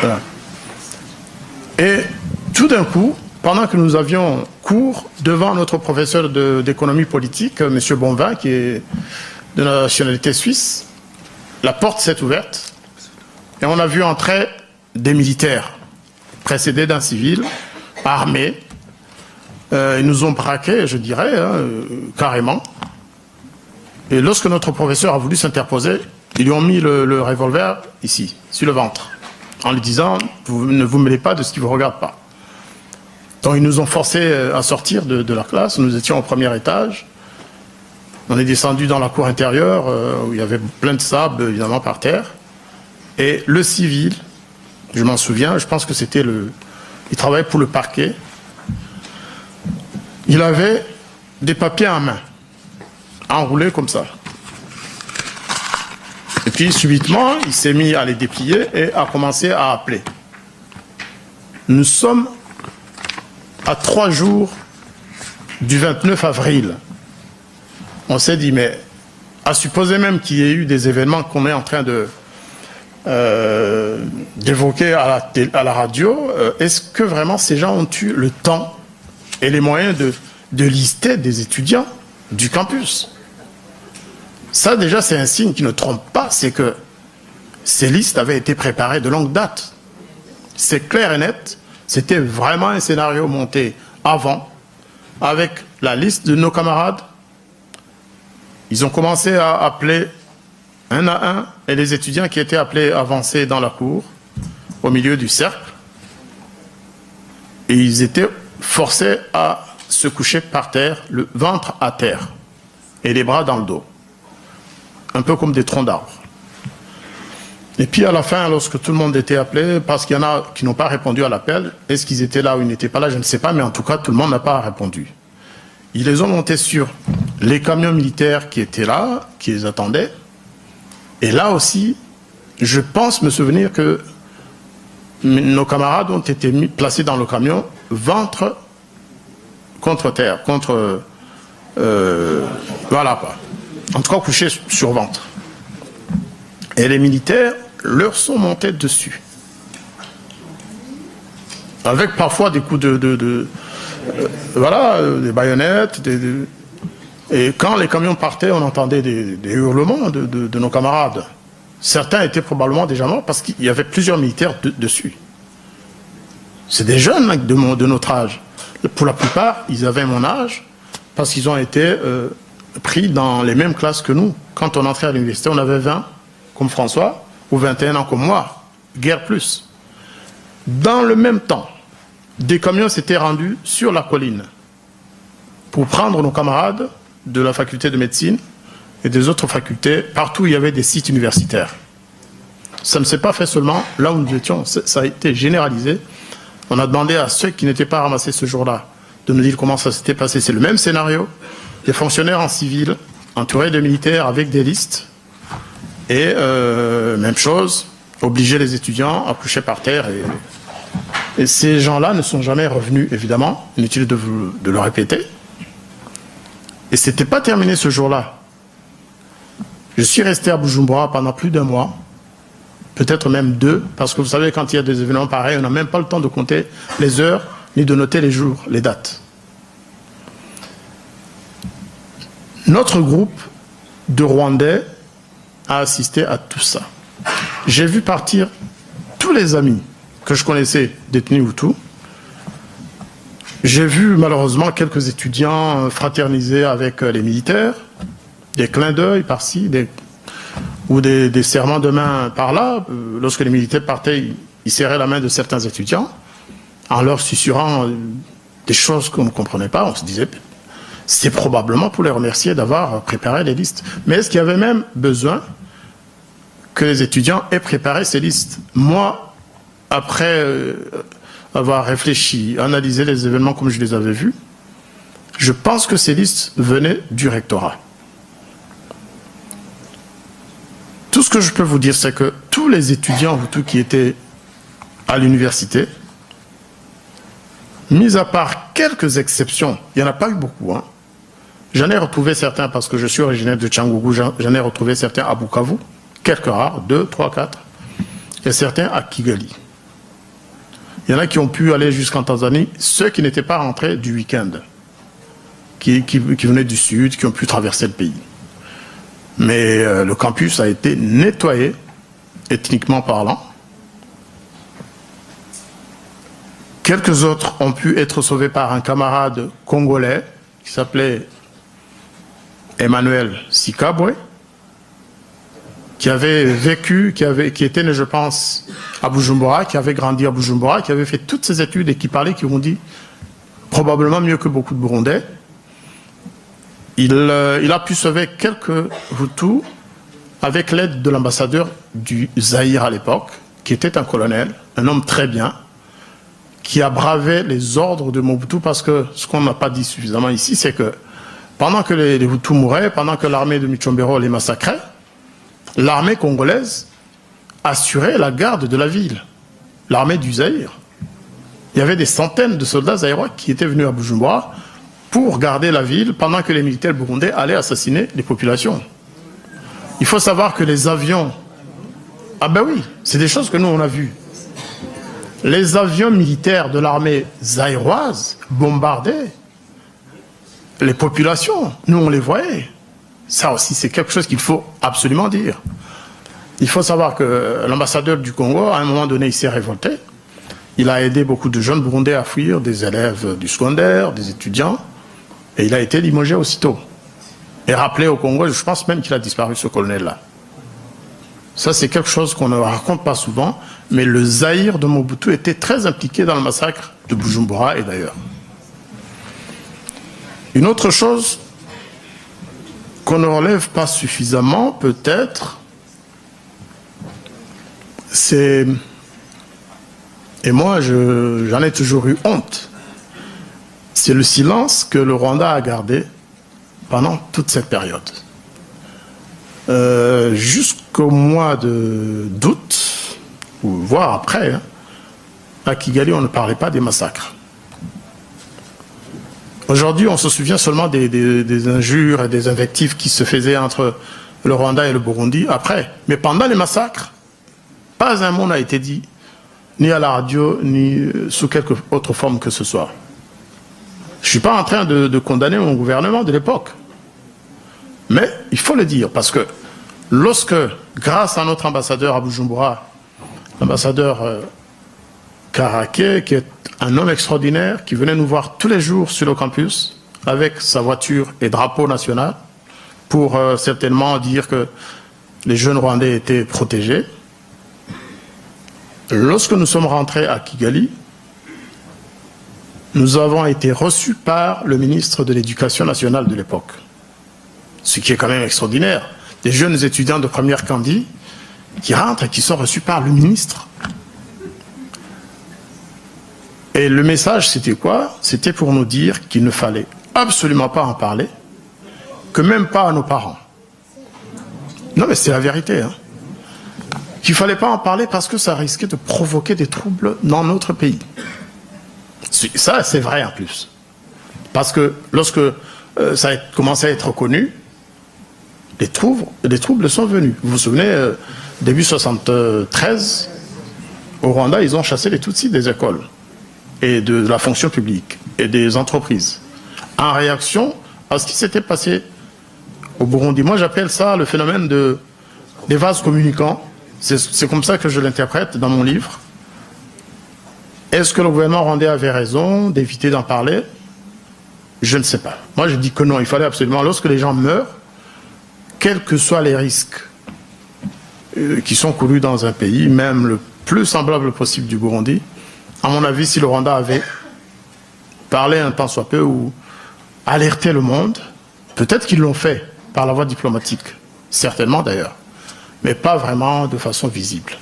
Voilà. Et tout d'un coup, pendant que nous avions cours devant notre professeur d'économie politique, M. Bonvin, qui est de nationalité suisse, la porte s'est ouverte et on a vu entrer des militaires précédés d'un civil, armés. Ils nous ont braqués, je dirais, carrément. Et lorsque notre professeur a voulu s'interposer, ils lui ont mis le revolver ici, sur le ventre, en lui disant « ne vous mêlez pas de ce qui ne vous regarde pas ». Donc ils nous ont forcés à sortir de la classe. Nous étions au premier étage. On est descendu dans la cour intérieure où il y avait plein de sable évidemment par terre. Et le civil, je m'en souviens, je pense que c'était il travaillait pour le parquet. Il avait des papiers en main, enroulés comme ça. Et puis subitement, il s'est mis à les déplier et a commencé à appeler. Nous sommes à 3 jours du 29 avril. On s'est dit, mais à supposer même qu'il y ait eu des événements qu'on est en train d'évoquer à la radio, est-ce que vraiment ces gens ont eu le temps et les moyens de lister des étudiants du campus? Ça déjà c'est un signe qui ne trompe pas, c'est que ces listes avaient été préparées de longue date. C'est clair et net. C'était vraiment un scénario monté avant, avec la liste de nos camarades. Ils ont commencé à appeler un à un, et les étudiants qui étaient appelés avancer dans la cour, au milieu du cercle, et ils étaient forcés à se coucher par terre, le ventre à terre, et les bras dans le dos, un peu comme des troncs d'arbres. Et puis à la fin, lorsque tout le monde était appelé, parce qu'il y en a qui n'ont pas répondu à l'appel, est-ce qu'ils étaient là ou ils n'étaient pas là, je ne sais pas, mais en tout cas, tout le monde n'a pas répondu. Ils les ont montés sur les camions militaires qui étaient là, qui les attendaient. Et là aussi, je pense me souvenir que nos camarades ont été placés dans le camion, ventre contre terre, voilà quoi. En tout cas, couchés sur ventre. Et les militaires leur sont montés dessus. Avec parfois des coups voilà, des baïonnettes. Et quand les camions partaient, on entendait des hurlements de nos camarades. Certains étaient probablement déjà morts parce qu'il y avait plusieurs militaires dessus. C'est des jeunes de notre âge. Pour la plupart, ils avaient mon âge parce qu'ils ont été pris dans les mêmes classes que nous. Quand on entrait à l'université, on avait 20 comme François, ou 21 ans comme moi, guère plus. Dans le même temps, des camions s'étaient rendus sur la colline pour prendre nos camarades de la faculté de médecine et des autres facultés, partout où il y avait des sites universitaires. Ça ne s'est pas fait seulement là où nous étions, ça a été généralisé. On a demandé à ceux qui n'étaient pas ramassés ce jour-là de nous dire comment ça s'était passé. C'est le même scénario, des fonctionnaires en civil, entourés de militaires avec des listes. Et même chose, obliger les étudiants à coucher par terre. Et ces gens-là ne sont jamais revenus, évidemment. Inutile de le répéter. Et ce n'était pas terminé ce jour-là. Je suis resté à Bujumbura pendant plus d'1 mois, peut-être même 2, parce que vous savez, quand il y a des événements pareils, on n'a même pas le temps de compter les heures, ni de noter les jours, les dates. Notre groupe de Rwandais a assisté à tout ça. J'ai vu partir tous les amis que je connaissais détenus ou tout. J'ai vu malheureusement quelques étudiants fraterniser avec les militaires, des clins d'œil par-ci, ou des serrements de main par-là. Lorsque les militaires partaient, ils serraient la main de certains étudiants en leur susurrant des choses qu'on ne comprenait pas. On se disait, c'est probablement pour les remercier d'avoir préparé les listes. Mais est-ce qu'il y avait même besoin que les étudiants aient préparé ces listes? Moi, après avoir réfléchi, analysé les événements comme je les avais vus, je pense que ces listes venaient du rectorat. Tout ce que je peux vous dire, c'est que tous les étudiants Hutus qui étaient à l'université, mis à part quelques exceptions, il n'y en a pas eu beaucoup, hein. J'en ai retrouvé certains parce que je suis originaire de Tchangougou, j'en ai retrouvé certains à Bukavu, quelques rares, 2, 3, 4, et certains à Kigali. Il y en a qui ont pu aller jusqu'en Tanzanie, ceux qui n'étaient pas rentrés du week-end, qui venaient du sud, qui ont pu traverser le pays. Mais le campus a été nettoyé, ethniquement parlant. Quelques autres ont pu être sauvés par un camarade congolais qui s'appelait Emmanuel Sikabwe, qui avait vécu, qui était né, je pense, à Bujumbura, qui avait grandi à Bujumbura, qui avait fait toutes ses études et qui parlait, qui ont dit probablement mieux que beaucoup de Burundais. Il a pu sauver quelques Hutus avec l'aide de l'ambassadeur du Zaïre à l'époque, qui était un colonel, un homme très bien, qui a bravé les ordres de Mobutu, parce que ce qu'on n'a pas dit suffisamment ici, c'est que pendant que les Hutus mouraient, pendant que l'armée de Michombero les massacrait, l'armée congolaise assurait la garde de la ville, l'armée du Zaïre. Il y avait des centaines de soldats zaïrois qui étaient venus à Bujumbura pour garder la ville pendant que les militaires burundais allaient assassiner les populations. Il faut savoir que les avions... Ah ben oui, c'est des choses que nous on a vues. Les avions militaires de l'armée zaïroise bombardaient les populations. Nous on les voyait. Ça aussi c'est quelque chose qu'il faut absolument dire. Il faut savoir que l'ambassadeur du Congo, à un moment donné, il s'est révolté. Il a aidé beaucoup de jeunes burundais à fuir, des élèves du secondaire, des étudiants. Et il a été limogé aussitôt. Et rappelé au Congo, je pense même qu'il a disparu, ce colonel-là. Ça, c'est quelque chose qu'on ne raconte pas souvent, mais le Zaïre de Mobutu était très impliqué dans le massacre de Bujumbura et d'ailleurs. Une autre chose qu'on ne relève pas suffisamment, peut-être, c'est... Et moi, j'en ai toujours eu honte. C'est le silence que le Rwanda a gardé pendant toute cette période. Jusqu'au mois d'août, voire après, hein, à Kigali, on ne parlait pas des massacres. Aujourd'hui, on se souvient seulement des injures et des invectives qui se faisaient entre le Rwanda et le Burundi après. Mais pendant les massacres, pas un mot n'a été dit, ni à la radio, ni sous quelque autre forme que ce soit. Je ne suis pas en train de condamner mon gouvernement de l'époque. Mais il faut le dire, parce que lorsque, grâce à notre ambassadeur à Bujumbura, l'ambassadeur Karake, qui est un homme extraordinaire, qui venait nous voir tous les jours sur le campus, avec sa voiture et drapeau national, pour certainement dire que les jeunes Rwandais étaient protégés. Lorsque nous sommes rentrés à Kigali, nous avons été reçus par le ministre de l'Éducation nationale de l'époque. Ce qui est quand même extraordinaire. Des jeunes étudiants de première candie qui rentrent et qui sont reçus par le ministre. Et le message, c'était quoi? C'était pour nous dire qu'il ne fallait absolument pas en parler, que même pas à nos parents. Non, mais c'est la vérité. Hein. Qu'il ne fallait pas en parler parce que ça risquait de provoquer des troubles dans notre pays. Ça, c'est vrai en plus. Parce que lorsque ça a commencé à être connu, les troubles sont venus. Vous vous souvenez, début 73, au Rwanda, ils ont chassé les Tutsis des écoles et de la fonction publique et des entreprises. En réaction à ce qui s'était passé au Burundi. Moi, j'appelle ça le phénomène des vases communicants. C'est comme ça que je l'interprète dans mon livre. Est-ce que le gouvernement rwandais avait raison d'éviter d'en parler? Je ne sais pas. Moi, je dis que non. Il fallait absolument, lorsque les gens meurent, quels que soient les risques qui sont courus dans un pays, même le plus semblable possible du Burundi, à mon avis, si le Rwanda avait parlé un tant soit peu ou alerté le monde, peut-être qu'ils l'ont fait par la voie diplomatique. Certainement d'ailleurs. Mais pas vraiment de façon visible.